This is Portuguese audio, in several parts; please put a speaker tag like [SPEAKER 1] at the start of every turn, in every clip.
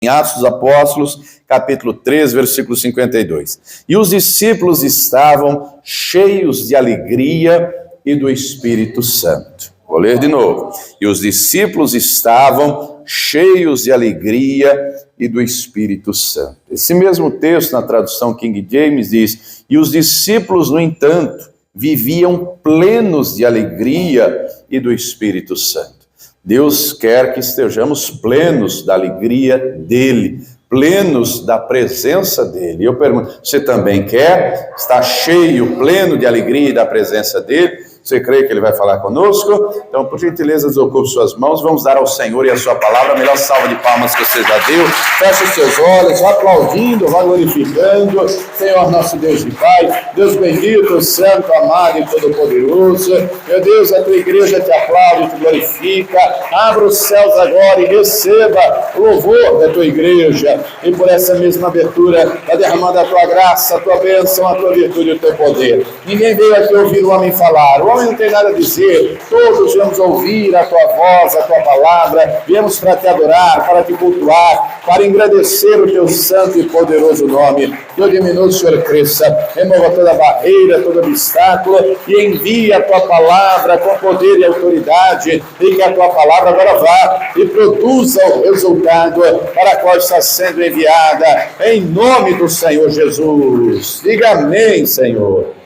[SPEAKER 1] Atos dos Apóstolos, capítulo 3, versículo 52. E os discípulos estavam cheios de alegria e do Espírito Santo. Vou ler de novo. E os discípulos estavam cheios de alegria e do Espírito Santo. Esse mesmo texto, na tradução King James, diz: e os discípulos, no entanto, viviam plenos de alegria e do Espírito Santo. Deus quer que estejamos plenos da alegria dele, plenos da presença dele. Eu pergunto, você também quer estar cheio, pleno de alegria e da presença dele? Você crê que ele vai falar conosco? Então, por gentileza, desocupe suas mãos. Vamos dar ao Senhor e a sua palavra a melhor salva de palmas que você já deu. Feche os seus olhos, vá aplaudindo, vá glorificando. Senhor, nosso Deus e Pai, Deus bendito, santo, amado e todo-poderoso. Meu Deus, a tua igreja te aplaude e te glorifica. Abra os céus agora e receba o louvor da tua igreja. E por essa mesma abertura, vai derramando a tua graça, a tua bênção, a tua virtude e o teu poder. Ninguém veio aqui ouvir o homem falar. O homem não tem nada a dizer, todos viemos ouvir a tua voz, a tua palavra, viemos para te adorar, para te cultuar, para engrandecer o teu santo e poderoso nome. Que eu diminua, o Senhor cresça, remova toda barreira, todo obstáculo e envie a tua palavra com poder e autoridade, e que a tua palavra agora vá e produza o resultado para qual está sendo enviada, em nome do Senhor Jesus. Diga amém, Senhor.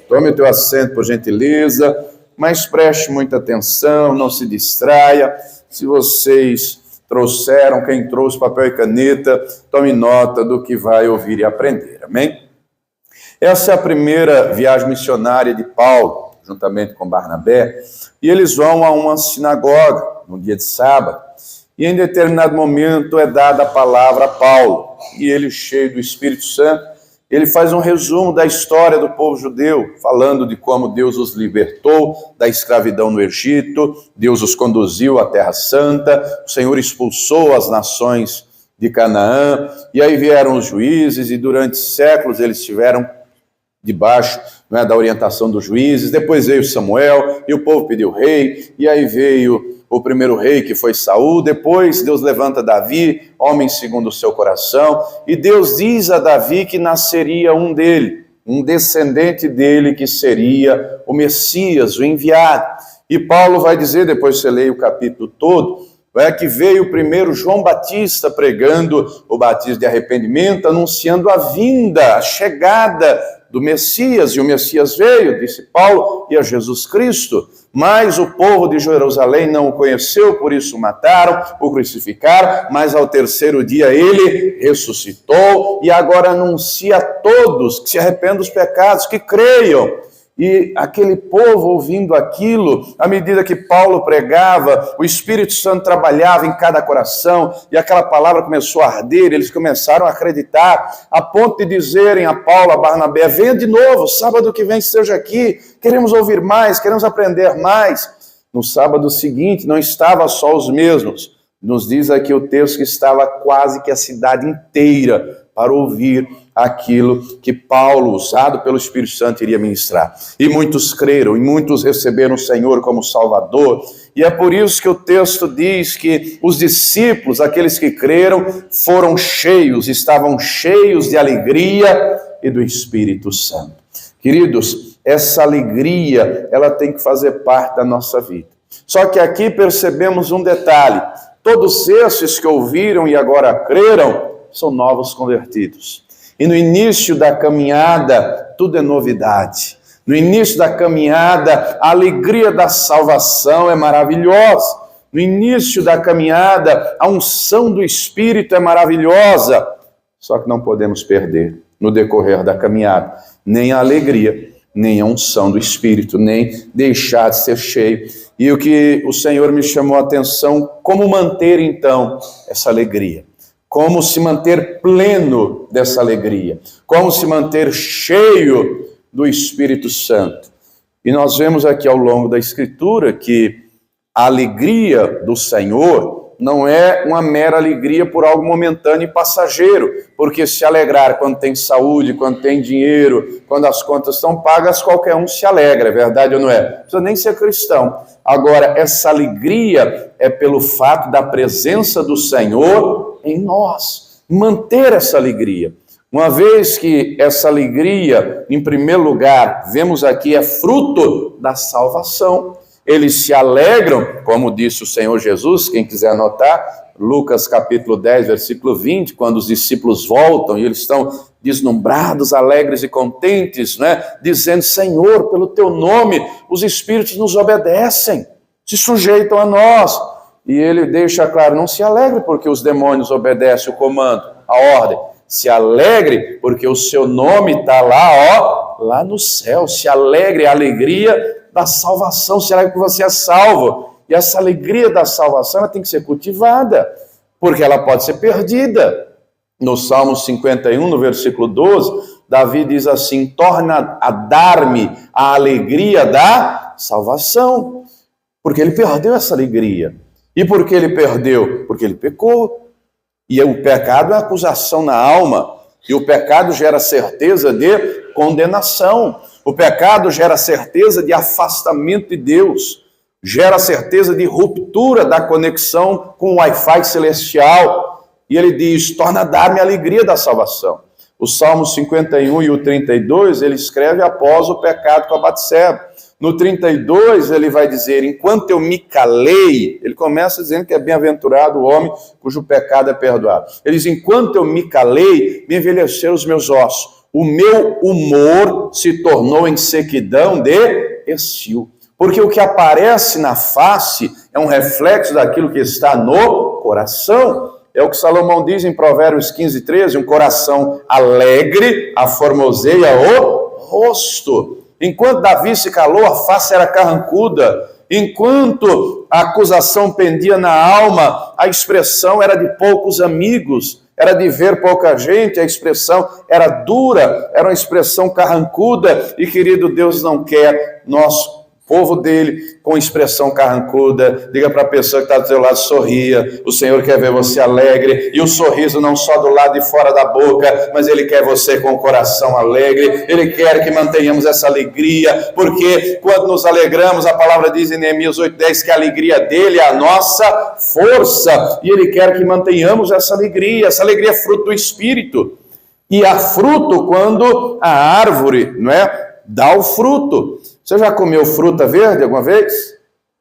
[SPEAKER 1] Tome o teu assento, por gentileza, mas preste muita atenção, não se distraia. Se vocês trouxeram, quem trouxe papel e caneta, tome nota do que vai ouvir e aprender, amém? Essa é a primeira viagem missionária de Paulo, juntamente com Barnabé, e eles vão a uma sinagoga, no dia de sábado, e em determinado momento é dada a palavra a Paulo, e ele, cheio do Espírito Santo, ele faz um resumo da história do povo judeu, falando de como Deus os libertou da escravidão no Egito, Deus os conduziu à Terra Santa, o Senhor expulsou as nações de Canaã, e aí vieram os juízes, e durante séculos eles estiveram debaixo da orientação dos juízes. Depois veio Samuel, e o povo pediu rei, e aí veio o primeiro rei, que foi Saul. Depois Deus levanta Davi, homem segundo o seu coração, e Deus diz a Davi que nasceria um descendente dele, que seria o Messias, o enviado. E Paulo vai dizer, depois você lê o capítulo todo, que veio primeiro João Batista pregando o batismo de arrependimento, anunciando a vinda, a chegada do Messias, e o Messias veio, disse Paulo, e é Jesus Cristo. Mas o povo de Jerusalém não o conheceu, por isso o mataram, o crucificaram, mas ao terceiro dia ele ressuscitou e agora anuncia a todos que se arrependam dos pecados, que creiam. E aquele povo ouvindo aquilo, à medida que Paulo pregava, o Espírito Santo trabalhava em cada coração e aquela palavra começou a arder, eles começaram a acreditar, a ponto de dizerem a Paulo, a Barnabé: venha de novo, sábado que vem esteja aqui, queremos ouvir mais, queremos aprender mais. No sábado seguinte não estava só os mesmos, nos diz aqui o texto que estava quase que a cidade inteira para ouvir aquilo que Paulo, usado pelo Espírito Santo, iria ministrar. E muitos creram, e muitos receberam o Senhor como Salvador. E é por isso que o texto diz que os discípulos, aqueles que creram, foram cheios, estavam cheios de alegria e do Espírito Santo. Queridos, essa alegria, ela tem que fazer parte da nossa vida. Só que aqui percebemos um detalhe: todos esses que ouviram e agora creram, são novos convertidos. E no início da caminhada, tudo é novidade. No início da caminhada, a alegria da salvação é maravilhosa. No início da caminhada, a unção do Espírito é maravilhosa. Só que não podemos perder, no decorrer da caminhada, nem a alegria, nem a unção do Espírito, nem deixar de ser cheio. E o que o Senhor me chamou a atenção, como manter então essa alegria? Como se manter pleno dessa alegria, como se manter cheio do Espírito Santo. E nós vemos aqui ao longo da Escritura que a alegria do Senhor não é uma mera alegria por algo momentâneo e passageiro, porque se alegrar quando tem saúde, quando tem dinheiro, quando as contas estão pagas, qualquer um se alegra, é verdade ou não é? Não precisa nem ser cristão. Agora, essa alegria é pelo fato da presença do Senhor em nós. Manter essa alegria. Uma vez que essa alegria, em primeiro lugar, vemos aqui, é fruto da salvação. Eles se alegram, como disse o Senhor Jesus, quem quiser anotar, Lucas capítulo 10, versículo 20, quando os discípulos voltam e eles estão deslumbrados, alegres e contentes, né? Dizendo: Senhor, pelo teu nome, os espíritos nos obedecem, se sujeitam a nós. E ele deixa claro: não se alegre porque os demônios obedecem o comando, a ordem. Se alegre porque o seu nome está lá, lá no céu. Se alegre, a alegria da salvação, se alegre porque você é salvo. E essa alegria da salvação, ela tem que ser cultivada, porque ela pode ser perdida. No Salmo 51, no versículo 12, Davi diz assim: torna a dar-me a alegria da salvação. Porque ele perdeu essa alegria. E por que ele perdeu? Porque ele pecou. E o pecado é acusação na alma. E o pecado gera certeza de condenação. O pecado gera certeza de afastamento de Deus. Gera certeza de ruptura da conexão com o Wi-Fi celestial. E ele diz: torna a dar-me a alegria da salvação. O Salmo 51 e o 32, ele escreve após o pecado com a Batseba. No 32, ele vai dizer: enquanto eu me calei, ele começa dizendo que é bem-aventurado o homem cujo pecado é perdoado. Ele diz: enquanto eu me calei, me envelheceram os meus ossos. O meu humor se tornou em sequidão de estio. Porque o que aparece na face é um reflexo daquilo que está no coração. É o que Salomão diz em Provérbios 15, 13, um coração alegre aformoseia o rosto. Enquanto Davi se calou, a face era carrancuda. Enquanto a acusação pendia na alma, a expressão era de poucos amigos, era de ver pouca gente, a expressão era dura, era uma expressão carrancuda. E, querido, Deus não quer nós, povo dele, com expressão carrancuda. Diga para a pessoa que está do seu lado: sorria. O Senhor quer ver você alegre. E o sorriso não só do lado de fora da boca, mas Ele quer você com o coração alegre. Ele quer que mantenhamos essa alegria, porque quando nos alegramos, a palavra diz em Neemias 8:10 que a alegria dele é a nossa força. E Ele quer que mantenhamos essa alegria. Essa alegria é fruto do Espírito. E há fruto quando a árvore, não é, dá o fruto. Você já comeu fruta verde alguma vez?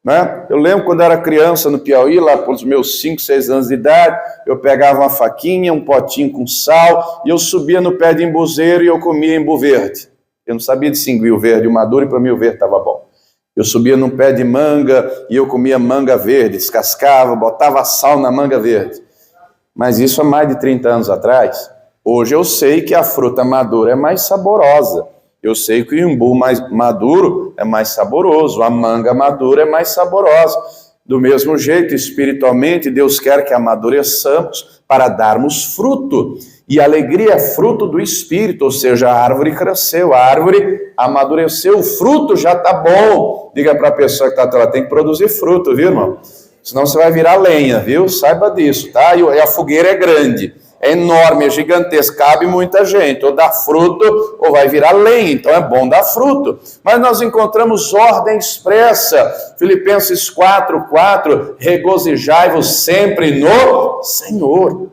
[SPEAKER 1] Né? Eu lembro quando era criança no Piauí, lá pelos meus 5, 6 anos de idade, eu pegava uma faquinha, um potinho com sal, e eu subia no pé de embuzeiro e eu comia embu verde. Eu não sabia distinguir o verde e o maduro, e para mim o verde estava bom. Eu subia num pé de manga e eu comia manga verde, descascava, botava sal na manga verde. Mas isso há mais de 30 anos atrás. Hoje eu sei que a fruta madura é mais saborosa. Eu sei que o imbu mais maduro é mais saboroso, a manga madura é mais saborosa. Do mesmo jeito, espiritualmente, Deus quer que amadureçamos para darmos fruto. E a alegria é fruto do Espírito, ou seja, a árvore cresceu, a árvore amadureceu, o fruto já está bom. Diga para a pessoa que está atrás: tem que produzir fruto, viu, irmão? Senão você vai virar lenha, viu? Saiba disso, tá? E a fogueira é grande. É enorme, é gigantesco, cabe muita gente, ou dá fruto, ou vai virar lenha, então é bom dar fruto. Mas nós encontramos ordem expressa, Filipenses 4:4, regozijai-vos sempre no Senhor.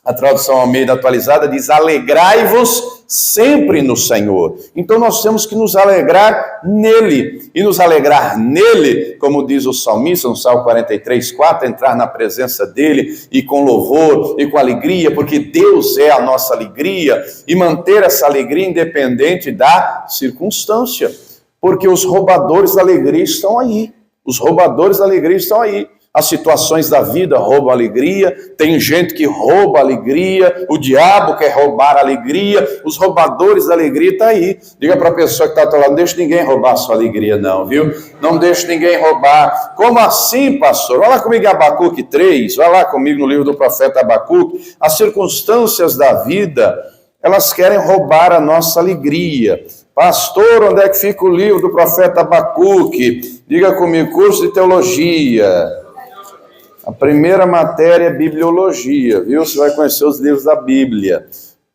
[SPEAKER 1] A tradução Almeida atualizada diz: alegrai-vos sempre no Senhor. Então nós temos que nos alegrar nele. E nos alegrar nele, como diz o salmista no Salmo 43:4, entrar na presença dele e com louvor e com alegria, porque Deus é a nossa alegria, e manter essa alegria independente da circunstância. Porque os roubadores da alegria estão aí. Os roubadores da alegria estão aí. As situações da vida roubam a alegria, tem gente que rouba a alegria, o diabo quer roubar a alegria, os roubadores da alegria estão aí. Diga para a pessoa que está ao teu lado: não deixe ninguém roubar a sua alegria não, viu? Não deixe ninguém roubar. Como assim, pastor? Vai lá comigo em Abacuque 3, vai lá comigo no livro do profeta Abacuque. As circunstâncias da vida, elas querem roubar a nossa alegria. Pastor, onde é que fica o livro do profeta Abacuque? Diga comigo: curso de teologia. A primeira matéria é bibliologia, viu? Você vai conhecer os livros da Bíblia.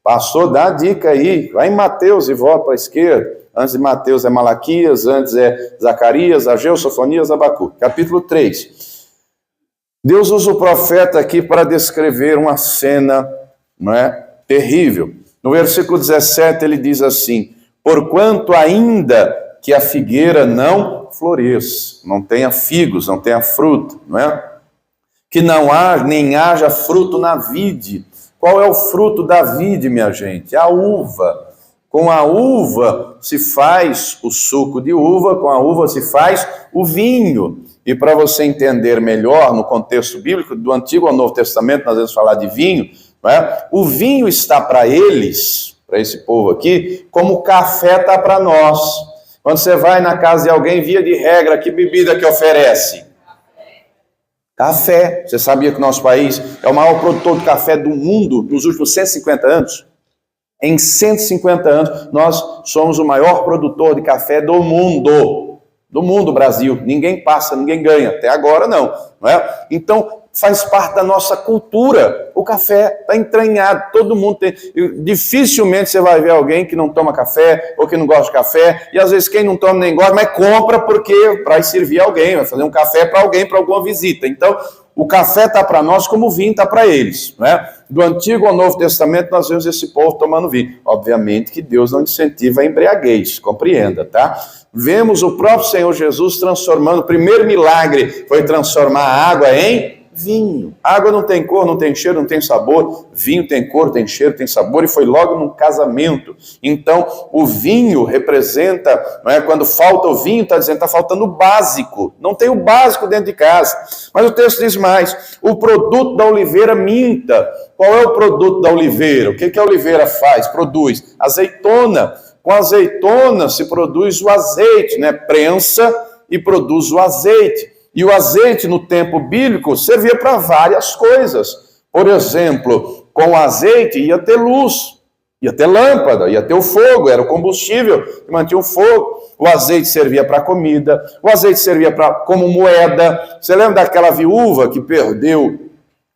[SPEAKER 1] Pastor, dá a dica aí. Vai em Mateus e volta para a esquerda. Antes de Mateus é Malaquias, antes é Zacarias, Ageu, Sofonias, Abacuque. Capítulo 3. Deus usa o profeta aqui para descrever uma cena, não é, terrível. No versículo 17 ele diz assim: porquanto ainda que a figueira não floresça, não tenha figos, não tenha fruto, não é? Que não há, nem haja fruto na vide. Qual é o fruto da vide, minha gente? A uva. Com a uva se faz o suco de uva, com a uva se faz o vinho. E para você entender melhor, no contexto bíblico, do Antigo ao Novo Testamento, nós vamos falar de vinho, não é? O vinho está para eles, para esse povo aqui, como o café está para nós. Quando você vai na casa de alguém, via de regra, que bebida que oferece? Café. Você sabia que o nosso país é o maior produtor de café do mundo nos últimos 150 anos? Em 150 anos, nós somos o maior produtor de café do mundo. Do mundo, Brasil. Ninguém passa, ninguém ganha. Até agora não é? Então, faz parte da nossa cultura. O café está entranhado, todo mundo tem. Dificilmente você vai ver alguém que não toma café ou que não gosta de café. E às vezes quem não toma nem gosta, mas compra porque para servir alguém, vai fazer um café para alguém, para alguma visita. Então, o café está para nós como o vinho está para eles. Né? Do Antigo ao Novo Testamento, nós vemos esse povo tomando vinho. Obviamente que Deus não incentiva a embriaguez, compreenda, tá? Vemos o próprio Senhor Jesus transformando, o primeiro milagre foi transformar a água em vinho. Água não tem cor, não tem cheiro, não tem sabor. Vinho tem cor, tem cheiro, tem sabor, e foi logo num casamento. Então, o vinho representa, não é, quando falta o vinho, está dizendo, está faltando o básico. Não tem o básico dentro de casa. Mas o texto diz mais, o produto da oliveira minta. Qual é o produto da oliveira? O que a oliveira faz? Produz azeitona. Com azeitona se produz o azeite, né? Prensa e produz o azeite. E o azeite, no tempo bíblico, servia para várias coisas. Por exemplo, com o azeite ia ter luz, ia ter lâmpada, ia ter o fogo, era o combustível que mantinha o fogo. O azeite servia para comida, o azeite servia como moeda. Você lembra daquela viúva que perdeu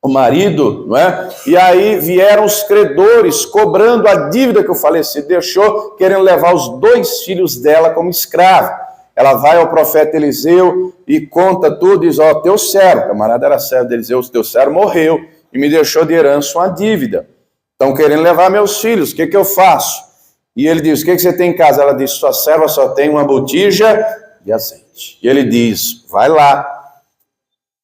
[SPEAKER 1] o marido, não é? E aí vieram os credores cobrando a dívida que o falecido deixou, querendo levar os 2 filhos dela como escravo. Ela vai ao profeta Eliseu e conta tudo, diz, ó, teu servo, camarada era servo de Eliseu, teu servo morreu e me deixou de herança uma dívida. Estão querendo levar meus filhos, o que eu faço? E ele diz, o que você tem em casa? Ela diz, sua serva só tem uma botija de azeite. E ele diz, vai lá,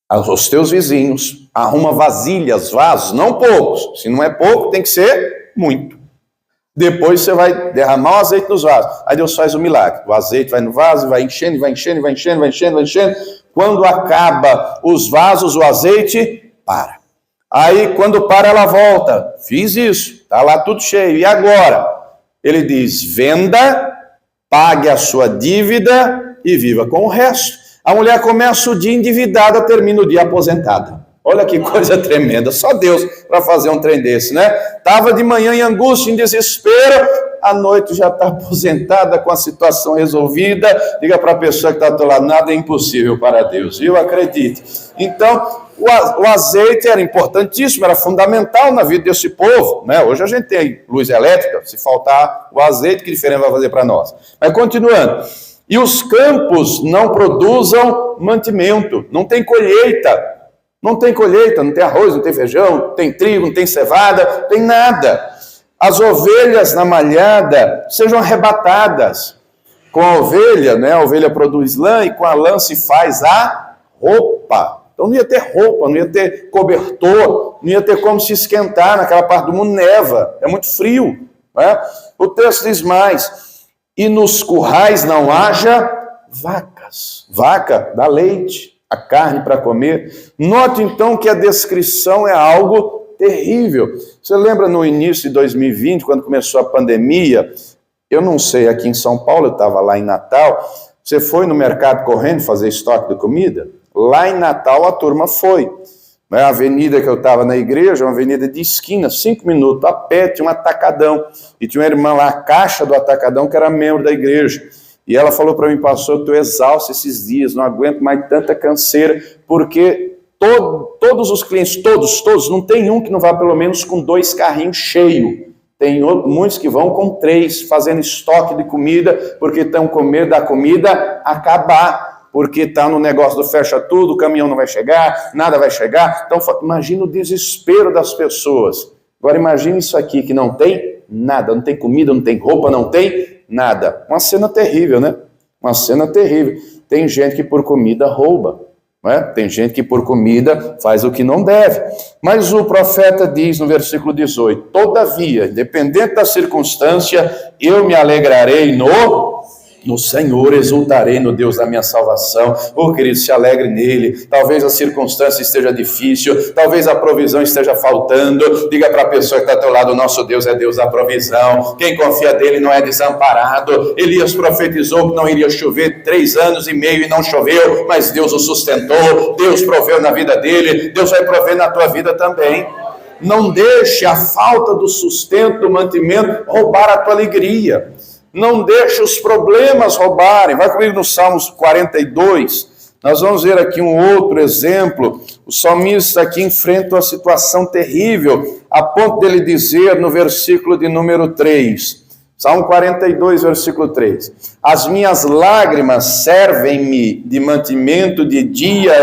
[SPEAKER 1] aos teus vizinhos, arruma vasilhas, vasos, não poucos. Se não é pouco, tem que ser muito. Depois você vai derramar o azeite nos vasos. Aí Deus faz o milagre. O azeite vai no vaso, vai enchendo, vai enchendo, vai enchendo, vai enchendo, vai enchendo. Quando acaba os vasos, o azeite para. Aí, quando para, ela volta. Fiz isso, está lá tudo cheio. E agora? Ele diz, venda, pague a sua dívida e viva com o resto. A mulher começa o dia endividada, termina o dia aposentada. Olha que coisa tremenda, só Deus para fazer um trem desse, né? Estava de manhã em angústia, em desespero, à noite já está aposentada com a situação resolvida. Diga para a pessoa que está do outro lado, nada é impossível para Deus, viu? Acredite. Então, o azeite era importantíssimo, era fundamental na vida desse povo, né? Hoje a gente tem luz elétrica, se faltar o azeite, que diferença vai fazer para nós? Mas continuando, e os campos não produzam mantimento, não tem colheita. Não tem colheita, não tem arroz, não tem feijão, não tem trigo, não tem cevada, não tem nada. As ovelhas na malhada sejam arrebatadas. Com a ovelha, né, a ovelha produz lã e com a lã se faz a roupa. Então não ia ter roupa, não ia ter cobertor, não ia ter como se esquentar, naquela parte do mundo neva, é muito frio. Né? O texto diz mais, e nos currais não haja vacas. Vaca dá leite, a carne para comer. Note então que a descrição é algo terrível. Você lembra no início de 2020, quando começou a pandemia, eu não sei, aqui em São Paulo, eu estava lá em Natal, você foi no mercado correndo fazer estoque de comida? Lá em Natal a turma foi. A avenida que eu estava na igreja, uma avenida de esquina, 5 minutos a pé, tinha um atacadão. E tinha uma irmã lá, a caixa do atacadão, que era membro da igreja. E ela falou para mim, pastor, eu estou exausto esses dias, não aguento mais tanta canseira, porque todos os clientes, todos, não tem um que não vá pelo menos com 2 carrinhos cheios. Tem muitos que vão com 3, fazendo estoque de comida, porque estão com medo da comida acabar. porque está no negócio do fecha tudo, o caminhão não vai chegar, nada vai chegar. Então, imagina o desespero das pessoas. Agora, imagine isso aqui, que não tem nada, não tem comida, não tem roupa, não tem nada. Uma cena terrível, né? Uma cena terrível. Tem gente que por comida rouba, né? Tem gente que por comida faz o que não deve. Mas o profeta diz no versículo 18, todavia, independente da circunstância, eu me alegrarei no Senhor, exultarei no Deus da minha salvação. Querido, se alegre nele. Talvez a circunstância esteja difícil, talvez a provisão esteja faltando. Diga para a pessoa que está ao teu lado, o nosso Deus é Deus da provisão. Quem confia dele não é desamparado. Elias profetizou que não iria chover 3 anos e meio e não choveu, mas Deus o sustentou, Deus proveu na vida dele, Deus vai prover na tua vida também. Não deixe a falta do sustento, do mantimento, roubar a tua alegria. Não deixe os problemas roubarem. Vai comigo no Salmos 42. Nós vamos ver aqui um outro exemplo. O salmista aqui enfrenta uma situação terrível, a ponto dele dizer no versículo de número 3. Salmo 42, versículo 3. As minhas lágrimas servem-me de mantimento de dia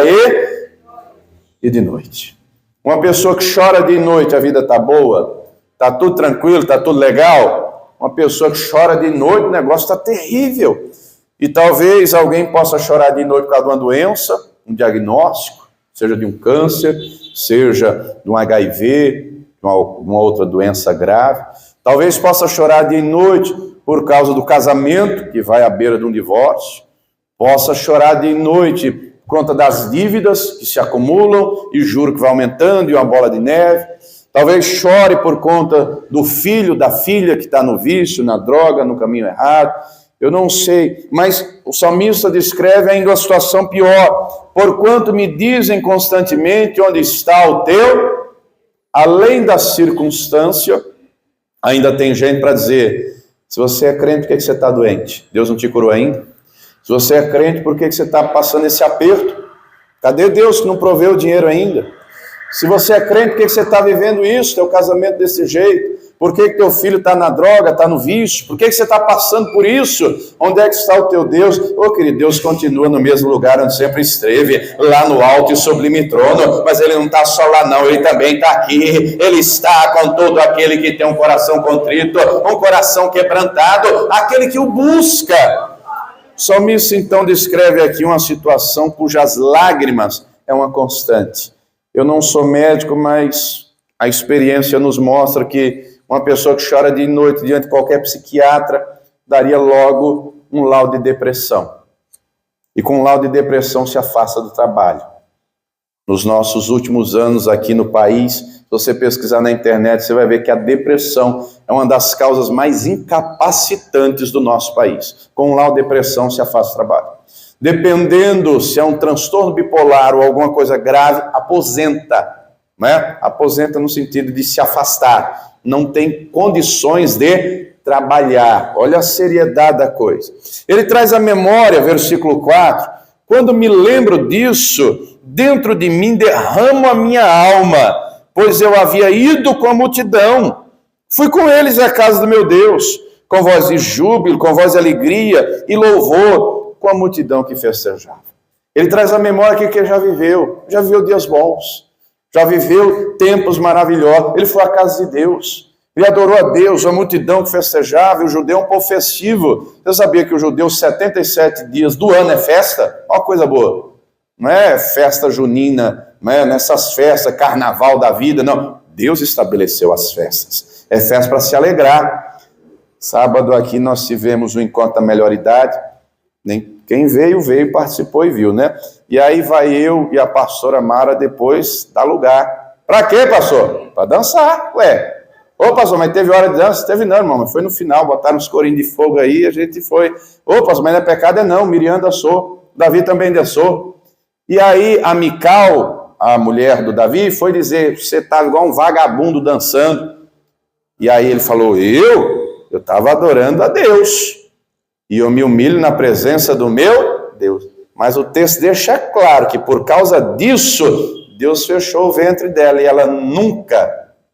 [SPEAKER 1] e de noite. Uma pessoa que chora de noite, a vida está boa, está tudo tranquilo, está tudo legal. Uma pessoa que chora de noite, o negócio está terrível. E talvez alguém possa chorar de noite por causa de uma doença, um diagnóstico, seja de um câncer, seja de um HIV, de uma outra doença grave. Talvez possa chorar de noite por causa do casamento, que vai à beira de um divórcio. Possa chorar de noite por conta das dívidas que se acumulam e o juro que vai aumentando e uma bola de neve. Talvez chore por conta do filho, da filha que está no vício, na droga, no caminho errado. Eu não sei, mas o salmista descreve ainda uma situação pior. Porquanto me dizem constantemente onde está o teu, além da circunstância, ainda tem gente para dizer, se você é crente, por que você está doente? Deus não te curou ainda? Se você é crente, por que você está passando esse aperto? Cadê Deus que não proveu o dinheiro ainda? Se você é crente, por que você está vivendo isso, teu casamento desse jeito? Por que teu filho está na droga, está no vício? Por que você está passando por isso? Onde é que está o teu Deus? Querido, Deus continua no mesmo lugar onde sempre esteve, lá no alto e sublime trono, mas Ele não está só lá não, Ele também está aqui. Ele está com todo aquele que tem um coração contrito, um coração quebrantado, aquele que o busca. O salmista então descreve aqui uma situação cujas lágrimas é uma constante. Eu não sou médico, mas a experiência nos mostra que uma pessoa que chora de noite diante de qualquer psiquiatra daria logo um laudo de depressão. E com um laudo de depressão se afasta do trabalho. Nos nossos últimos anos aqui no país, se você pesquisar na internet, você vai ver que a depressão é uma das causas mais incapacitantes do nosso país. Com um laudo de depressão se afasta do trabalho. Dependendo se é um transtorno bipolar ou alguma coisa grave, aposenta, né? Aposenta no sentido de se afastar, não tem condições de trabalhar. Olha a seriedade da coisa. Ele traz à memória, versículo 4, quando me lembro disso, dentro de mim derramo a minha alma, pois eu havia ido com a multidão, fui com eles à casa do meu Deus, com voz de júbilo, com voz de alegria e louvor, com a multidão que festejava. Ele traz à memória que ele já viveu dias bons, já viveu tempos maravilhosos. Ele foi à casa de Deus, ele adorou a Deus, a multidão que festejava. O judeu é um povo festivo. Você sabia que o judeu 77 dias do ano é festa? Olha uma coisa boa, não é festa junina, não é nessas festas, carnaval da vida, não. Deus estabeleceu as festas, é festa para se alegrar. Sábado aqui nós tivemos o encontro da melhor idade. Quem veio, participou e viu, né? E aí vai eu e a pastora Mara depois dar lugar. Pra quê, pastor? Pra dançar, ué. Ô, pastor, mas teve hora de dança? Teve não, irmão, mas foi no final, botaram uns corinhos de fogo aí, a gente foi. Ô, pastor, mas não é pecado, não, Miriam dançou, Davi também dançou. E aí a Mical, a mulher do Davi, foi dizer, você tá igual um vagabundo dançando. E aí ele falou, eu estava adorando a Deus. E eu me humilho na presença do meu Deus. Mas o texto deixa claro que por causa disso, Deus fechou o ventre dela e ela nunca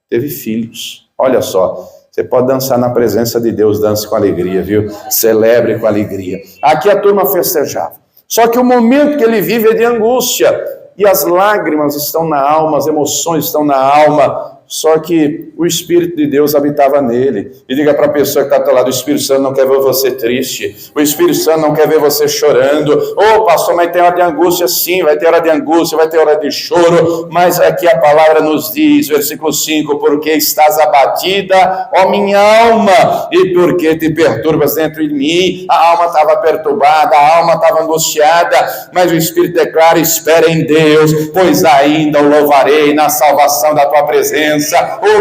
[SPEAKER 1] teve filhos. Olha só, você pode dançar na presença de Deus, dance com alegria, viu? Celebre com alegria. Aqui a turma festejava. Só que o momento que ele vive é de angústia, e as lágrimas estão na alma, as emoções estão na alma, só que o Espírito de Deus habitava nele. E diga para a pessoa que está ao teu lado: o Espírito Santo não quer ver você triste, o Espírito Santo não quer ver você chorando. Pastor, mas tem hora de angústia? Sim, vai ter hora de angústia, vai ter hora de choro, mas aqui a palavra nos diz, versículo 5, porque estás abatida, ó minha alma, e porque te perturbas dentro de mim. A alma estava perturbada, a alma estava angustiada, mas o Espírito declara: espera em Deus, pois ainda o louvarei na salvação da tua presença.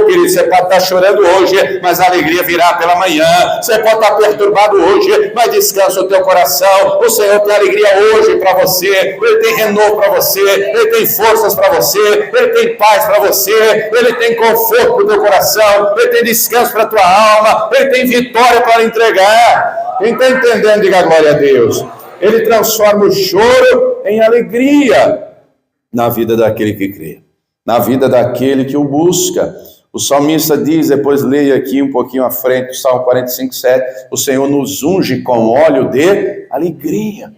[SPEAKER 1] Querido, você pode estar chorando hoje, mas a alegria virá pela manhã. Você pode estar perturbado hoje, mas descansa o teu coração. O Senhor tem alegria hoje para você, Ele tem renovo para você, Ele tem forças para você, Ele tem paz para você, Ele tem conforto para o teu coração, Ele tem descanso para a tua alma, Ele tem vitória para entregar. Quem está entendendo, diga glória a Deus. Ele transforma o choro em alegria na vida daquele que crê, na vida daquele que o busca. O salmista diz, depois leia aqui um pouquinho à frente, o Salmo 45:7, o Senhor nos unge com óleo de alegria.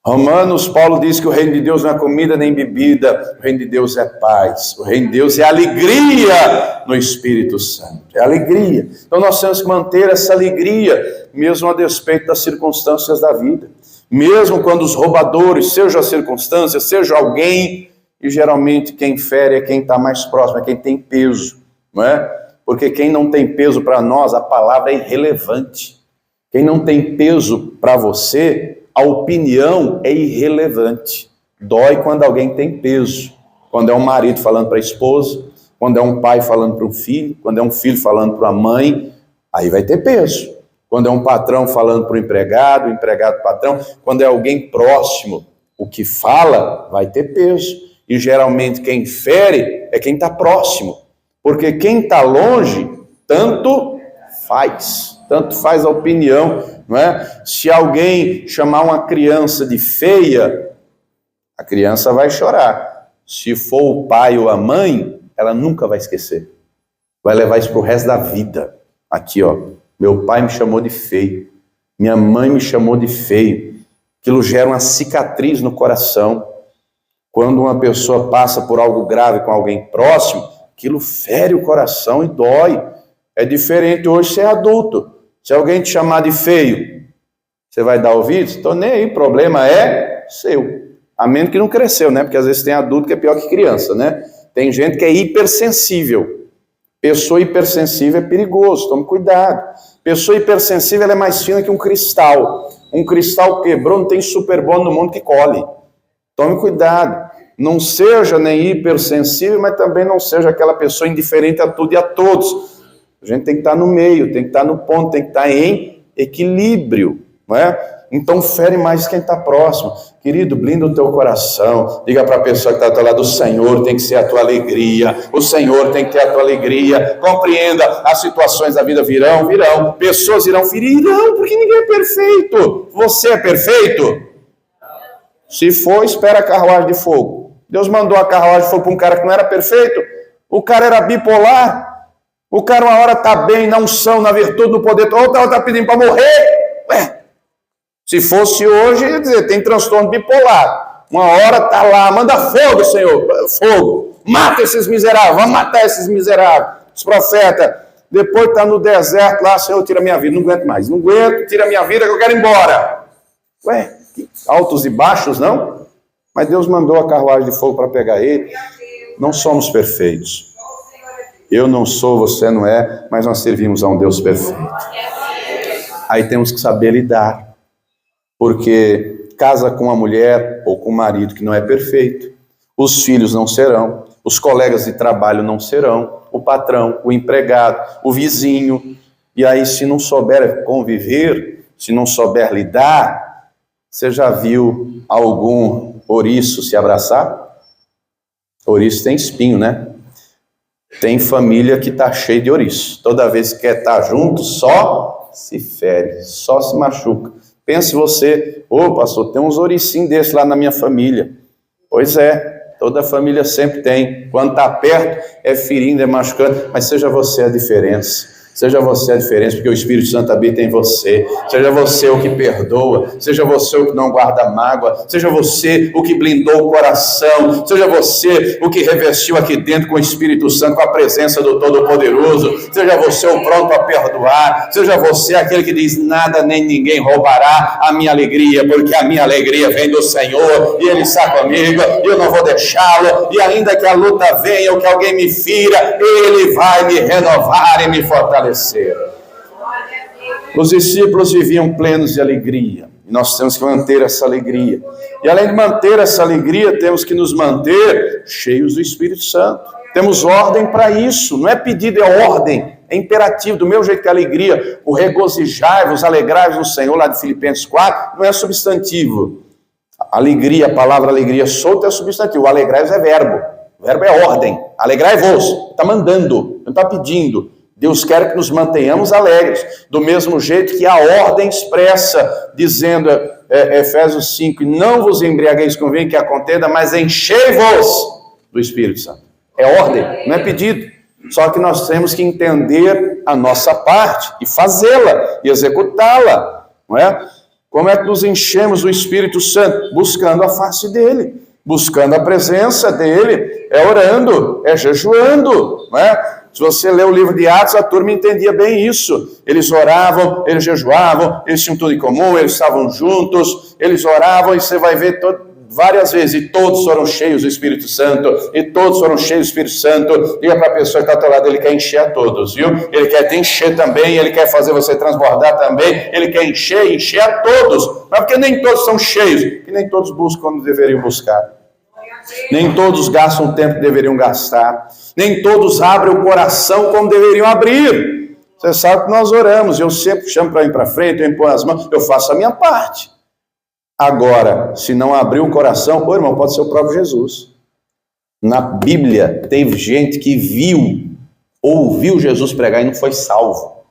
[SPEAKER 1] Romanos, Paulo diz que o reino de Deus não é comida nem bebida, o reino de Deus é paz, o reino de Deus é alegria no Espírito Santo, é alegria. Então nós temos que manter essa alegria, mesmo a despeito das circunstâncias da vida, mesmo quando os roubadores, seja a circunstância, seja alguém. E geralmente quem fere é quem está mais próximo, é quem tem peso, não é? Porque quem não tem peso para nós, a palavra é irrelevante. Quem não tem peso para você, a opinião é irrelevante. Dói quando alguém tem peso. Quando é um marido falando para a esposa, quando é um pai falando para um filho, quando é um filho falando para a mãe, aí vai ter peso. Quando é um patrão falando para o empregado para o patrão, quando é alguém próximo, o que fala vai ter peso. E geralmente quem fere é quem está próximo, porque quem está longe, tanto faz a opinião, não é? Se alguém chamar uma criança de feia, a criança vai chorar. Se for o pai ou a mãe, ela nunca vai esquecer, vai levar isso para o resto da vida. Aqui, ó, meu pai me chamou de feio, minha mãe me chamou de feio. Aquilo gera uma cicatriz no coração. Quando uma pessoa passa por algo grave com alguém próximo, aquilo fere o coração e dói. É diferente hoje ser adulto. Se alguém te chamar de feio, você vai dar ouvido? Estou nem aí, problema é seu. A menos que não cresceu, né? Porque às vezes tem adulto que é pior que criança, né? Tem gente que é hipersensível. Pessoa hipersensível é perigoso, tome cuidado. Pessoa hipersensível ela é mais fina que um cristal. Um cristal quebrou, não tem superbom no mundo que colhe. Tome cuidado, não seja nem hipersensível, mas também não seja aquela pessoa indiferente a tudo e a todos. A gente tem que estar no meio, tem que estar no ponto, tem que estar em equilíbrio, não é? Então fere mais quem está próximo. Querido, blinda o teu coração, diga para a pessoa que está ao teu lado: o Senhor tem que ser a tua alegria, o Senhor tem que ter a tua alegria. Compreenda, as situações da vida virão, pessoas irão ferir, porque ninguém é perfeito. Você é perfeito? Se for, espera a carruagem de fogo. Deus mandou a carruagem de fogo para um cara que não era perfeito. O cara era bipolar. O cara uma hora está bem, na unção, na virtude, no poder. Outra hora está pedindo para morrer. Se fosse hoje, ia dizer, tem transtorno bipolar. Uma hora está lá, manda fogo, Senhor. Fogo. Mata esses miseráveis, vamos matar esses miseráveis. Os profetas. Depois está no deserto lá, Senhor, tira minha vida. Não aguento mais. Não aguento, tira minha vida que eu quero ir embora. Altos e baixos, não? Mas Deus mandou a carruagem de fogo para pegar ele. Não somos perfeitos. Eu não sou, você não é, mas nós servimos a um Deus perfeito. Aí temos que saber lidar. Porque casa com uma mulher ou com um marido que não é perfeito. Os filhos não serão. Os colegas de trabalho não serão. O patrão, o empregado, o vizinho. E aí, se não souber conviver, se não souber lidar, você já viu algum ouriço se abraçar? Ouriço tem espinho, né? Tem família que está cheia de ouriço. Toda vez que quer estar junto, só se fere, só se machuca. Pense você, pastor, tem uns ouricinhos desses lá na minha família. Pois é, toda família sempre tem. Quando está perto, é ferindo, é machucando. Mas seja você a diferença. Seja você a diferença, porque o Espírito Santo habita em você. Seja você o que perdoa, seja você o que não guarda mágoa, seja você o que blindou o coração, seja você o que revestiu aqui dentro com o Espírito Santo, com a presença do Todo-Poderoso, seja você o pronto a perdoar, seja você aquele que diz: nada nem ninguém roubará a minha alegria, porque a minha alegria vem do Senhor, e Ele está comigo, e eu não vou deixá-lo, e ainda que a luta venha ou que alguém me fira, Ele vai me renovar e me fortalecer. Os discípulos viviam plenos de alegria, e nós temos que manter essa alegria, e além de manter essa alegria, temos que nos manter cheios do Espírito Santo. Temos ordem para isso, não é pedido, é ordem, é imperativo. Do meu jeito que a alegria, o regozijai-vos, alegrai-vos no Senhor, lá de Filipenses 4, não é substantivo. Alegria, a palavra alegria solta é substantivo, alegrai-vos é verbo, o verbo é ordem, alegrai-vos, está mandando, não está pedindo. Deus quer que nos mantenhamos alegres, do mesmo jeito que a ordem expressa, dizendo, Efésios 5, não vos embriagueis com vinho que a contenda, mas enchei-vos do Espírito Santo. É ordem, não é pedido. Só que nós temos que entender a nossa parte e fazê-la, e executá-la, não é? Como é que nos enchemos do Espírito Santo? Buscando a face dele, buscando a presença dele, é orando, é jejuando, não é? Se você ler o livro de Atos, a turma entendia bem isso. Eles oravam, eles jejuavam, eles tinham tudo em comum, eles estavam juntos, eles oravam, e você vai ver várias vezes, e todos foram cheios do Espírito Santo, e todos foram cheios do Espírito Santo. Diga para a pessoa que está ao teu lado, ele quer encher a todos, viu? Ele quer te encher também, ele quer fazer você transbordar também, ele quer encher a todos. Mas porque nem todos são cheios, e nem todos buscam quando deveriam buscar. Nem todos gastam o tempo que deveriam gastar. Nem todos abrem o coração como deveriam abrir. Você sabe que nós oramos, eu sempre chamo para ir para frente, eu imponho as mãos, eu faço a minha parte. Agora, se não abrir o coração, irmão, pode ser o próprio Jesus. Na Bíblia, teve gente que ouviu Jesus pregar e não foi salvo.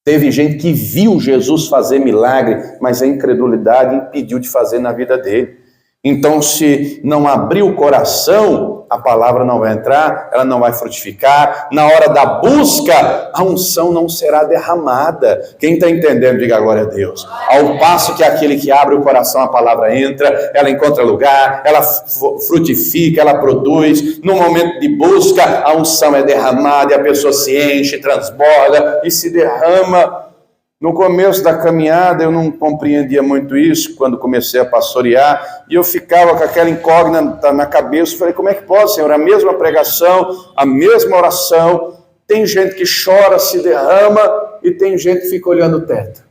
[SPEAKER 1] Teve gente que viu Jesus fazer milagre, mas a incredulidade impediu de fazer na vida dele. Então, se não abrir o coração, a palavra não vai entrar, ela não vai frutificar. Na hora da busca, a unção não será derramada. Quem está entendendo, diga glória a Deus. Ao passo que aquele que abre o coração, a palavra entra, ela encontra lugar, ela frutifica, ela produz. No momento de busca, a unção é derramada e a pessoa se enche, transborda e se derrama. No começo da caminhada eu não compreendia muito isso, quando comecei a pastorear, e eu ficava com aquela incógnita na cabeça. Falei, como é que pode, Senhor? A mesma pregação, a mesma oração, tem gente que chora, se derrama, e tem gente que fica olhando o teto.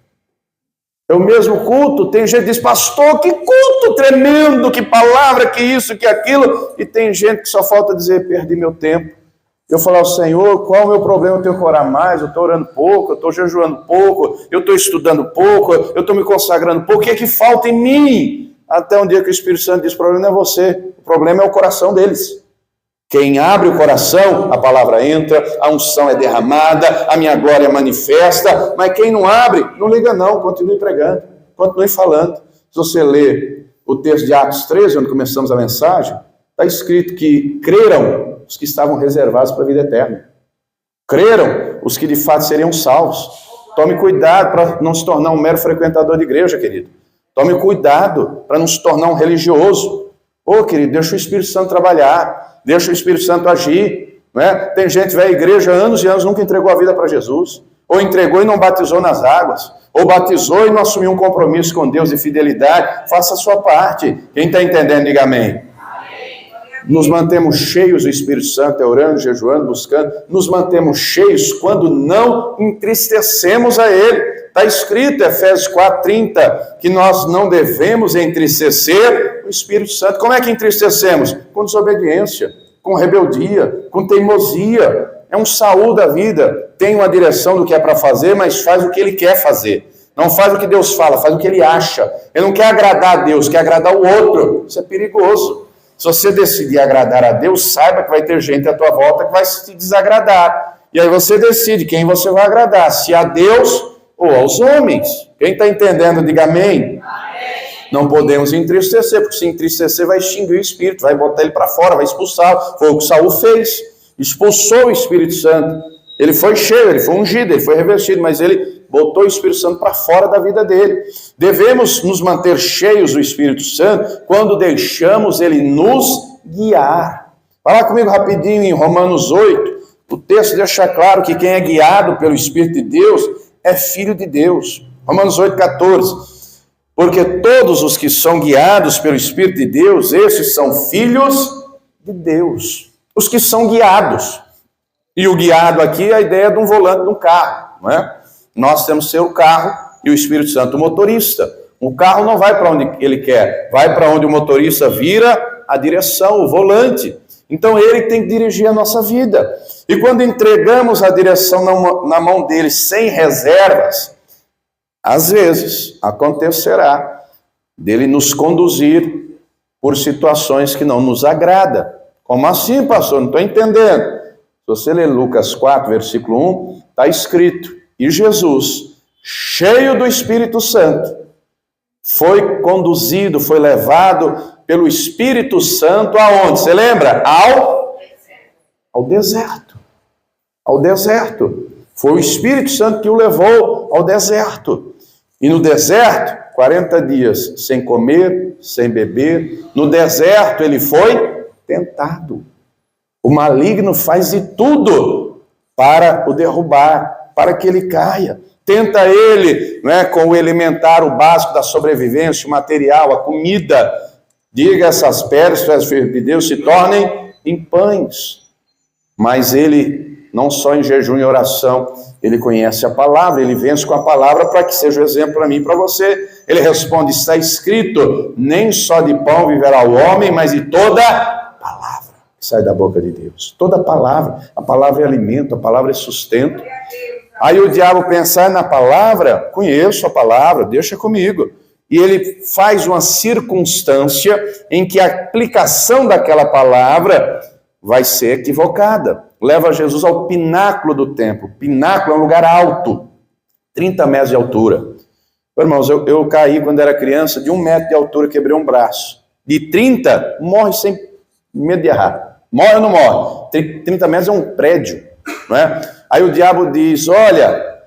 [SPEAKER 1] É o mesmo culto, tem gente que diz, pastor, que culto tremendo, que palavra, que isso, que aquilo, e tem gente que só falta dizer, perdi meu tempo. Eu falava, Senhor, qual é o meu problema? Eu tenho que orar mais, eu estou orando pouco, eu estou jejuando pouco, eu estou estudando pouco, eu estou me consagrando pouco, o que é que falta em mim? Até um dia que o Espírito Santo diz, o problema não é você, o problema é o coração deles. Quem abre o coração, a palavra entra, a unção é derramada, a minha glória manifesta, mas quem não abre, não liga não, continue pregando, continue falando. Se você ler o texto de Atos 13, onde começamos a mensagem, está escrito que creram os que estavam reservados para a vida eterna. Creram os que de fato seriam salvos. Tome cuidado para não se tornar um mero frequentador de igreja, querido. Tome cuidado para não se tornar um religioso. Querido, deixa o Espírito Santo trabalhar, deixa o Espírito Santo agir. Não é? Tem gente que vai à igreja há anos e anos, nunca entregou a vida para Jesus. Ou entregou e não batizou nas águas. Ou batizou e não assumiu um compromisso com Deus de fidelidade. Faça a sua parte. Quem está entendendo, diga amém. Nos mantemos cheios do Espírito Santo, orando, jejuando, buscando. Nos mantemos cheios quando não entristecemos a Ele. Está escrito, Efésios 4:30, que nós não devemos entristecer o Espírito Santo. Como é que entristecemos? Com desobediência, com rebeldia, com teimosia. É um Saul da vida. Tem uma direção do que é para fazer, mas faz o que ele quer fazer. Não faz o que Deus fala, faz o que ele acha. Ele não quer agradar a Deus, quer agradar o outro. Isso é perigoso. Se você decidir agradar a Deus, saiba que vai ter gente à tua volta que vai te desagradar. E aí você decide quem você vai agradar, se a Deus ou aos homens. Quem está entendendo, diga amém. Não podemos entristecer, porque se entristecer vai extinguir o Espírito, vai botar ele para fora, vai expulsá-lo. Foi o que Saul fez, expulsou o Espírito Santo. Ele foi cheio, ele foi ungido, ele foi revestido, mas ele botou o Espírito Santo para fora da vida dele. Devemos nos manter cheios do Espírito Santo quando deixamos ele nos guiar. Fala comigo rapidinho em Romanos 8. O texto deixa claro que quem é guiado pelo Espírito de Deus é filho de Deus. Romanos 8,14. Porque todos os que são guiados pelo Espírito de Deus, esses são filhos de Deus. Os que são guiados. E o guiado aqui é a ideia de um volante de um carro, não é? Nós temos que ser o carro e o Espírito Santo o motorista. O carro não vai para onde ele quer, vai para onde o motorista vira a direção, o volante. Então ele tem que dirigir a nossa vida. E quando entregamos a direção na mão dele sem reservas, às vezes acontecerá dele nos conduzir por situações que não nos agradam. Como assim, pastor? Não estou entendendo. Se você ler Lucas 4, versículo 1, está escrito: e Jesus, cheio do Espírito Santo, foi conduzido, foi levado pelo Espírito Santo aonde? Você lembra? Ao deserto. Ao deserto. Foi o Espírito Santo que o levou ao deserto. E no deserto, 40 dias sem comer, sem beber. No deserto ele foi tentado. O maligno faz de tudo para o derrubar, para que ele caia. Tenta ele, com o elementar, o básico da sobrevivência, o material, a comida. Diga essas pedras, tu és filho de Deus, se tornem em pães. Mas ele, não só em jejum e oração, ele conhece a palavra, ele vence com a palavra para que seja um exemplo para mim e para você. Ele responde: está escrito, nem só de pão viverá o homem, mas de toda palavra que sai da boca de Deus. Toda palavra. A palavra é alimento, a palavra é sustento. Aí o diabo pensar na palavra, conheço a palavra, deixa comigo. E ele faz uma circunstância em que a aplicação daquela palavra vai ser equivocada. Leva Jesus ao pináculo do templo. Pináculo é um lugar alto, 30 metros de altura. Irmãos, eu caí quando era criança, de 1 metro de altura, quebrei um braço. De 30, morre sem medo de errar. Morre ou não morre? 30 metros é um prédio, não é? Aí o diabo diz: olha,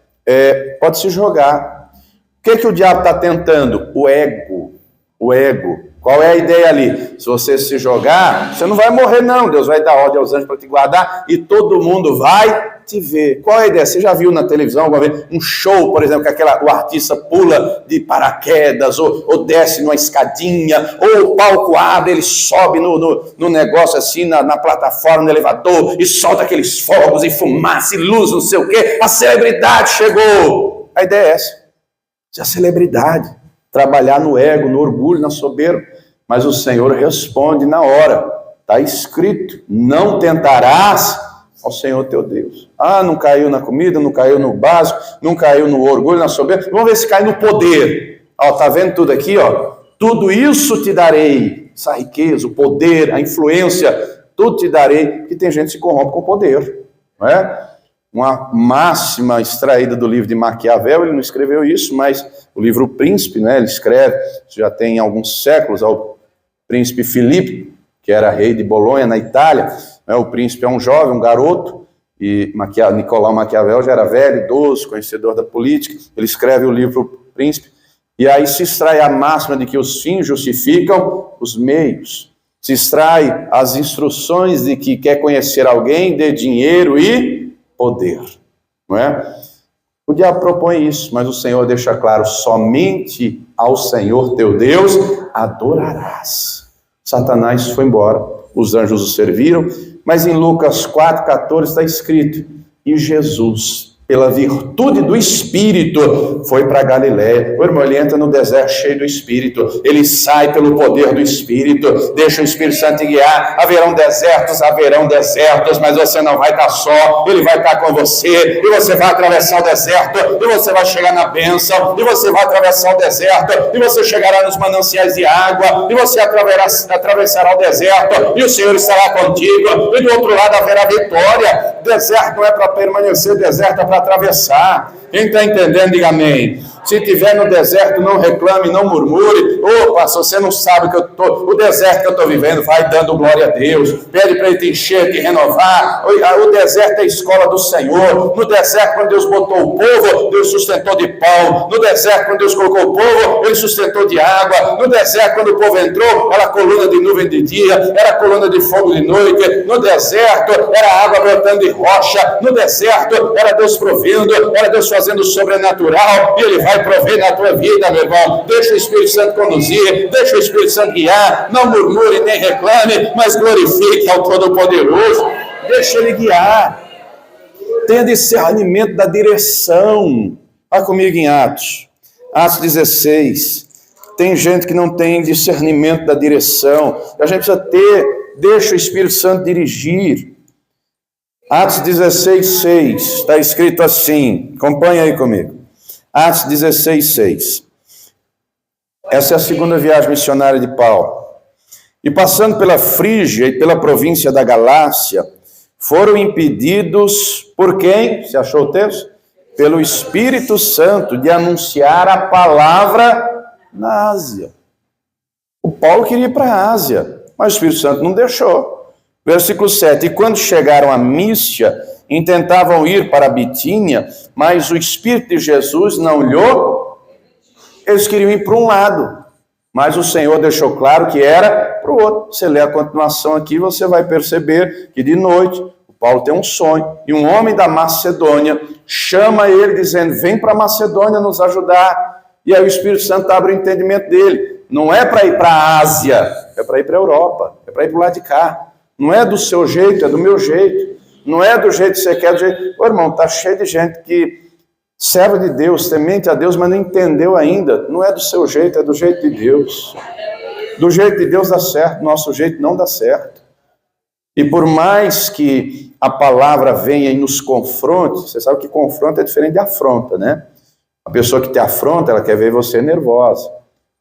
[SPEAKER 1] pode se jogar. O que o diabo está tentando? O ego. O ego. Qual é a ideia ali? Se você se jogar, você não vai morrer não. Deus vai dar ordem aos anjos para te guardar e todo mundo vai te ver. Qual é a ideia? Você já viu na televisão alguma vez um show, por exemplo, que o artista pula de paraquedas ou desce numa escadinha, ou o palco abre, ele sobe no negócio assim, na plataforma, no elevador, e solta aqueles fogos e fumaça e luz, não sei o quê. A celebridade chegou. A ideia é essa. A celebridade. Trabalhar no ego, no orgulho, na soberba. Mas o Senhor responde na hora. Está escrito: não tentarás ao Senhor teu Deus. Ah, não caiu na comida, não caiu no básico, não caiu no orgulho, na soberba. Vamos ver se cai no poder. Ó, tá vendo tudo aqui, ó? Tudo isso te darei. Essa riqueza, o poder, a influência, tudo te darei. Porque tem gente que se corrompe com o poder. Não é? Uma máxima extraída do livro de Maquiavel, ele não escreveu isso, mas o livro O Príncipe, né, ele escreve, já tem alguns séculos, ao príncipe Filipe, que era rei de Bolonha, na Itália. Né, o príncipe é um jovem, um garoto, e Nicolau Maquiavel já era velho, idoso, conhecedor da política. Ele escreve o livro O Príncipe, e aí se extrai a máxima de que os fins justificam os meios. Se extrai as instruções de que quer conhecer alguém, dê dinheiro e poder, não é? O diabo propõe isso, mas o Senhor deixa claro: somente ao Senhor teu Deus adorarás. Satanás foi embora, os anjos o serviram, mas em Lucas 4,14 está escrito: e Jesus, pela virtude do Espírito, foi para Galiléia. O irmão, ele entra no deserto cheio do Espírito, ele sai pelo poder do Espírito, deixa o Espírito Santo guiar. Haverão desertos, mas você não vai estar só, ele vai estar com você, e você vai atravessar o deserto, e você vai chegar na bênção, e você vai atravessar o deserto, e você chegará nos mananciais de água, e você atravessará o deserto, e o Senhor estará contigo, e do outro lado haverá vitória. Deserto não é para permanecer, deserto é para atravessar. Quem está entendendo, diga amém. Se estiver no deserto, não reclame, não murmure. Ô, pastor, você não sabe que o deserto que eu estou vivendo, vai dando glória a Deus. Pede para Ele te encher, te renovar. O deserto é a escola do Senhor. No deserto, quando Deus botou o povo, Deus sustentou de pão. No deserto, quando Deus colocou o povo, Ele sustentou de água. No deserto, quando o povo entrou, era coluna de nuvem de dia, era coluna de fogo de noite. No deserto, era água brotando de rocha. No deserto, era Deus provendo, era Deus fazendo o sobrenatural. E Ele vai prover na tua vida, meu irmão. Deixa o Espírito Santo conduzir, deixa o Espírito Santo guiar. Não murmure nem reclame, mas glorifique ao Todo-Poderoso. Deixa Ele guiar. Tenha discernimento da direção. Vá comigo em Atos 16. Tem gente que não tem discernimento da direção. A gente precisa ter. Deixa o Espírito Santo dirigir. Atos 16:6. Está escrito assim. Acompanha aí comigo. Atos 16:6. Essa é a segunda viagem missionária de Paulo. E passando pela Frígia e pela província da Galácia, foram impedidos por quem? Você achou o texto? Pelo Espírito Santo de anunciar a palavra na Ásia. O Paulo queria ir para a Ásia, mas o Espírito Santo não deixou. Versículo 7. E quando chegaram a Mísia, intentavam ir para a Bitínia, mas o Espírito de Jesus não lhe... Eles queriam ir para um lado, mas o Senhor deixou claro que era para o outro. Você lê a continuação aqui, você vai perceber que de noite o Paulo tem um sonho, e um homem da Macedônia chama ele dizendo, vem para a Macedônia nos ajudar. E aí o Espírito Santo abre o entendimento dele. Não é para ir para a Ásia, é para ir para a Europa, é para ir para o lado de cá. Não é do seu jeito, é do meu jeito. Não é do jeito que você quer, do jeito... Ô, irmão, está cheio de gente que serve de Deus, temente a Deus, mas não entendeu ainda. Não é do seu jeito, é do jeito de Deus. Do jeito de Deus dá certo, nosso jeito não dá certo. E por mais que a palavra venha e nos confronte, você sabe que confronto é diferente de afronta, né? A pessoa que te afronta, ela quer ver você nervosa.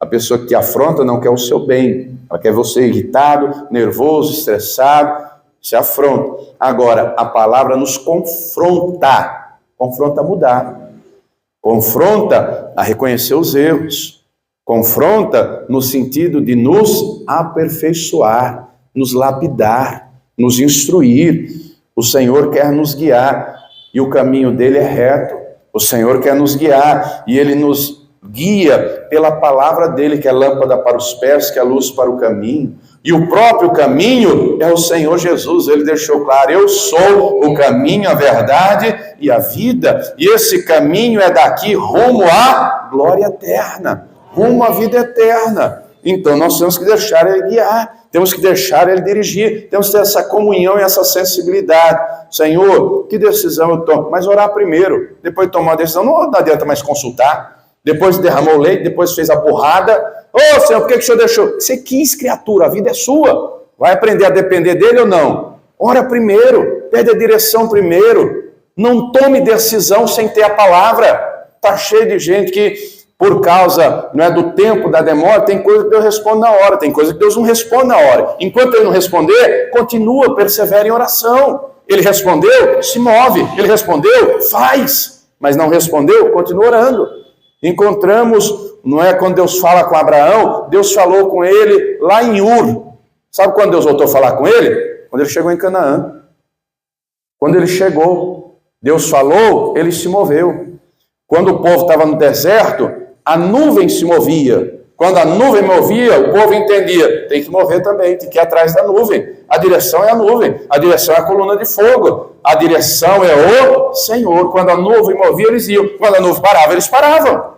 [SPEAKER 1] A pessoa que te afronta não quer o seu bem. Ela quer você irritado, nervoso, estressado. Se afronta. Agora, a palavra nos confronta. Confronta a mudar. Confronta a reconhecer os erros. Confronta no sentido de nos aperfeiçoar, nos lapidar, nos instruir. O Senhor quer nos guiar e o caminho dele é reto. O Senhor quer nos guiar e Ele nos guia pela palavra dele, que é lâmpada para os pés, que é luz para o caminho. E o próprio caminho é o Senhor Jesus. Ele deixou claro, eu sou o caminho, a verdade e a vida. E esse caminho é daqui rumo à glória eterna, rumo à vida eterna. Então nós temos que deixar Ele guiar, temos que deixar Ele dirigir, temos que ter essa comunhão e essa sensibilidade. Senhor, que decisão eu tomo? Mas orar primeiro, depois de tomar a decisão, não adianta mais consultar. Depois derramou o leite, depois fez a burrada. Ô, Senhor, por que o Senhor deixou? Você quis, criatura, a vida é sua. Vai aprender a depender dele ou não? Ora primeiro, pede a direção primeiro. Não tome decisão sem ter a palavra. Está cheio de gente que, por causa do tempo, da demora, tem coisa que Deus responde na hora, tem coisa que Deus não responde na hora. Enquanto Ele não responder, continua, persevera em oração. Ele respondeu, se move. Ele respondeu, faz. Mas não respondeu, continua orando. Encontramos, quando Deus fala com Abraão, Deus falou com ele lá em Ur. Sabe quando Deus voltou a falar com ele? Quando ele chegou em Canaã. Quando ele chegou, Deus falou, ele se moveu. Quando o povo estava no deserto, a nuvem se movia. Quando a nuvem movia, o povo entendia, tem que mover também, tem que ir atrás da nuvem. A direção é a nuvem, a direção é a coluna de fogo, a direção é o Senhor. Quando a nuvem movia, eles iam. Quando a nuvem parava, eles paravam.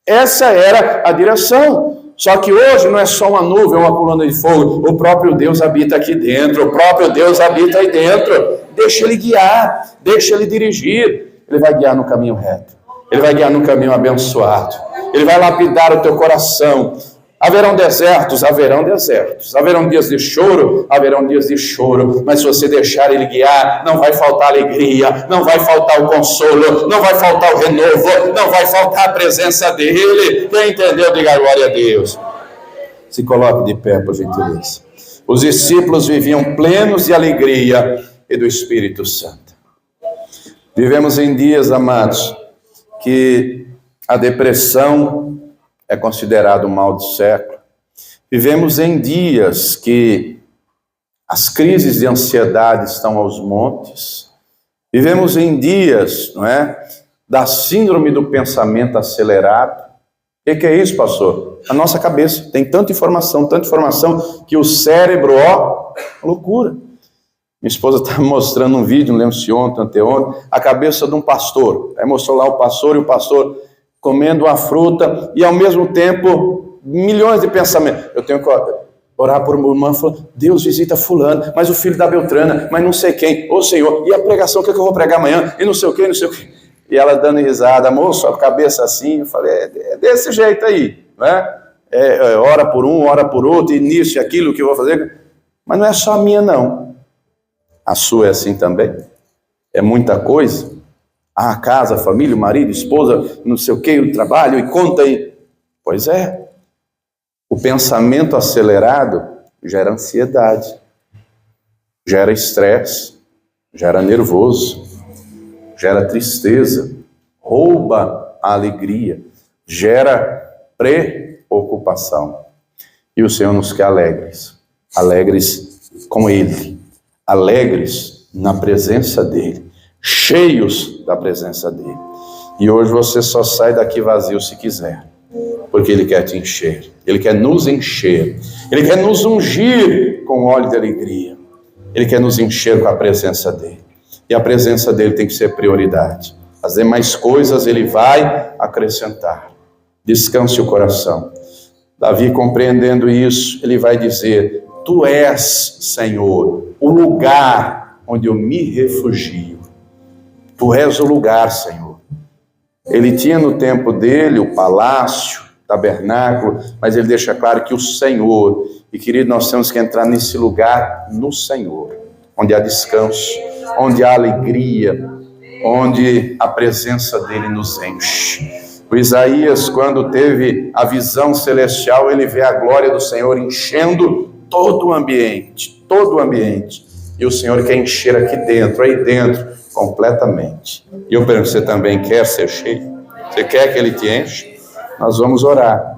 [SPEAKER 1] Essa era a direção. Só que hoje não é só uma nuvem, uma coluna de fogo. O próprio Deus habita aqui dentro. O próprio Deus habita aí dentro. Deixa Ele guiar, deixa Ele dirigir. Ele vai guiar no caminho reto. Ele vai guiar no caminho abençoado. Ele vai lapidar o teu coração. Haverão desertos, haverão dias de choro, haverão dias de choro, mas se você deixar Ele guiar, não vai faltar alegria, não vai faltar o consolo, não vai faltar o renovo, não vai faltar a presença dEle. Quem entendeu, diga glória a Deus. Se coloque de pé, por gentileza. Os discípulos viviam plenos de alegria e do Espírito Santo. Vivemos em dias, amados, que A depressão é considerada o mal do século. Vivemos em dias que as crises de ansiedade estão aos montes. Vivemos em dias, não é, da síndrome do pensamento acelerado. O que é isso, pastor? A nossa cabeça tem tanta informação, que o cérebro, loucura. Minha esposa está mostrando um vídeo, não lembro se ontem, anteontem, a cabeça de um pastor. Aí mostrou lá o pastor comendo uma fruta e ao mesmo tempo milhões de pensamentos. Eu tenho que orar por uma irmã, falando, Deus visita fulano, mas o filho da Beltrana, mas não sei quem. Ô Senhor, e a pregação, o que eu vou pregar amanhã? E não sei o que. E ela dando risada, moço, a cabeça assim, eu falei, é desse jeito aí, né? Ora por um, ora por outro, e nisso e aquilo que eu vou fazer. Mas não é só a minha, não. A sua é assim também. É muita coisa. A casa, a família, o marido, a esposa, não sei o que, o trabalho, e conta aí. Pois é. O pensamento acelerado gera ansiedade, gera estresse, gera nervoso, gera tristeza, rouba a alegria, gera preocupação. E o Senhor nos quer alegres com Ele, alegres na presença dEle, cheios da presença dEle. E hoje você só sai daqui vazio se quiser, porque Ele quer te encher, Ele quer nos encher, Ele quer nos ungir com óleo de alegria, Ele quer nos encher com a presença dEle. E a presença dEle tem que ser prioridade. As demais coisas Ele vai acrescentar. Descanse o coração. Davi, compreendendo isso, ele vai dizer, Tu és, Senhor, o lugar onde eu me refugio. Tu és o lugar, Senhor. Ele tinha no tempo dele o palácio, o tabernáculo, mas ele deixa claro que o Senhor, e querido, nós temos que entrar nesse lugar no Senhor, onde há descanso, onde há alegria, onde a presença dele nos enche. O Isaías, quando teve a visão celestial, ele vê a glória do Senhor enchendo todo o ambiente, e o Senhor quer encher aqui dentro, aí dentro, completamente. E eu pergunto, você também quer ser cheio? Você quer que Ele te enche? Nós vamos orar.